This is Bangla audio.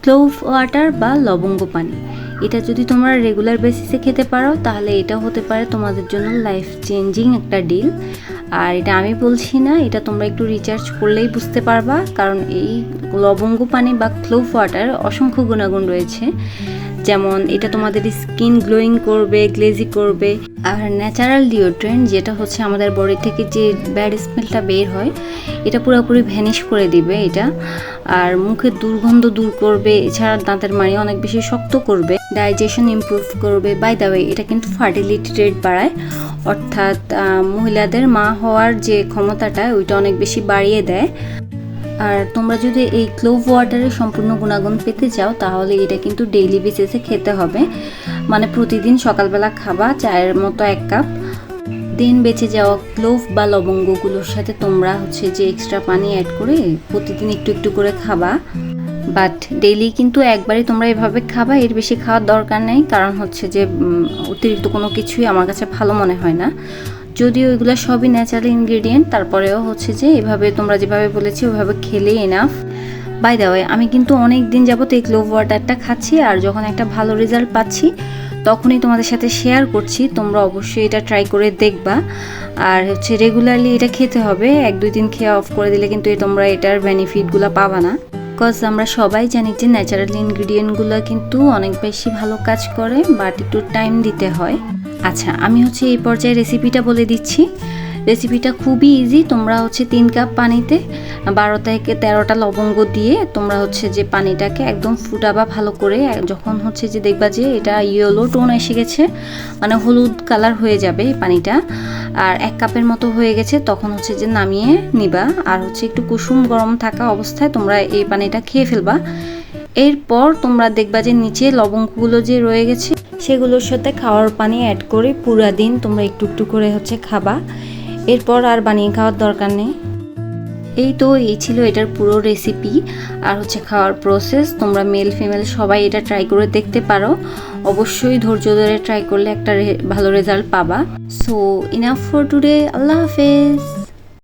ক্লোভ ওয়াটার বা লবঙ্গ পানি। এটা যদি তোমরা রেগুলার বেসিসে খেতে পারো তাহলে এটা হতে পারে তোমাদের জন্য লাইফ চেঞ্জিং একটা ডিল। আর এটা আমি বলছি না, এটা তোমরা একটু রিসার্চ করলেই বুঝতে পারবা, কারণ এই লবঙ্গ পানি বা ক্লোভ ওয়াটার অসংখ্য গুণাগুণ রয়েছে। যেমন এটা তোমাদের স্কিন গ্লোয়িং করবে, গ্লেজি করবে। আর ন্যাচারাল ডিওড্রেন্ট, যেটা হচ্ছে আমাদের বডি থেকে যে ব্যাড স্মেলটা বের হয় এটা পুরোপুরি ভ্যানিশ করে দিবে এটা। আর মুখের দুর্গন্ধ দূর করবে, এছাড়া দাঁতের মাড়ি অনেক বেশি শক্ত করবে, ডাইজেশন ইমপ্রুভ করবে। বাই দ্য ওয়ে, এটা কিন্তু ফার্টিলিটি রেট বাড়ায়, অর্থাৎ মহিলাদের মা হওয়ার যে ক্ষমতাটা ওইটা অনেক বেশি বাড়িয়ে দেয়। আর তোমরা যদি এই ক্লোভ ওয়াটারের সম্পূর্ণ গুণাগুণ পেতে চাও তাহলে এটা কিন্তু ডেইলি বেসিসে খেতে হবে। মানে প্রতিদিন সকালবেলা খাবা চায়ের মতো 1 কাপ, দিন বেঁচে যাওয়া ক্লোভ বা লবঙ্গগুলোর সাথে তোমরা হচ্ছে যে এক্সট্রা পানি অ্যাড করে প্রতিদিন একটু একটু করে খাবা। বাট ডেইলি কিন্তু একবারই তোমরা এভাবে খাবা, এর বেশি খাওয়ার দরকার নেই, কারণ হচ্ছে যে অতিরিক্ত কোনো কিছুই আমার কাছে ভালো মনে হয় না। যদিও এগুলো সবই ন্যাচারাল ইনগ্রেডিয়েন্ট, তারপরেও হচ্ছে যে এভাবে তোমরা যেভাবে বলেছি ওইভাবে খেলেই এনাফ। বাই দ্য ওয়ে, আমি কিন্তু অনেক দিন যাবত এই ক্লোভ ওয়াটারটা খাচ্ছি, আর যখন একটা ভালো রেজাল্ট পাচ্ছি তখনই তোমাদের সাথে শেয়ার করছি। তোমরা অবশ্যই এটা ট্রাই করে দেখবা। আর হচ্ছে রেগুলারলি এটা খেতে হবে, 1-2 দিন খেয়ে অফ করে দিলে কিন্তু তোমরা এটার বেনিফিটগুলো পাবা না। বিকজ আমরা সবাই জানি যে ন্যাচারাল ইনগ্রিডিয়েন্টগুলো কিন্তু অনেক বেশি ভালো কাজ করে, বাট একটু টাইম দিতে হয়। আচ্ছা, আমি হচ্ছে এই পর্যায়ে রেসিপিটা বলে দিচ্ছি। রেসিপিটা খুবই ইজি। তোমরা হচ্ছে 3 কাপ পানিতে 12 থেকে 13টা লবঙ্গ দিয়ে তোমরা হচ্ছে যে পানিটাকে একদম ফুটাবা ভালো করে। যখন হচ্ছে যে দেখবা যে এটা ইয়েলো টোন এসে গেছে, মানে হলুদ কালার হয়ে যাবে এই পানিটা, আর 1 কাপের মতো হয়ে গেছে, তখন হচ্ছে যে নামিয়ে নিবা। আর হচ্ছে একটু কুসুম গরম থাকা অবস্থায় তোমরা এই পানিটা খেয়ে ফেলবা। এরপর তোমরা দেখবা যে নিচে লবঙ্গগুলো যে রয়ে গেছে সেগুলোর সাথে খাওয়ার পানি অ্যাড করে পুরা দিন তোমরা একটু একটু করে হচ্ছে খাবা। এরপর আর বানিয়ে খাওয়ার দরকার নেই। এই ছিল এটার পুরো রেসিপি আর হচ্ছে খাওয়ার প্রসেস। তোমরা মেল ফিমেল সবাই এটা ট্রাই করে দেখতে পারো। অবশ্যই ধৈর্য ধরে ট্রাই করলে একটা ভালো রেজাল্ট পাবা। So enough for today. আল্লাহ হাফেজ।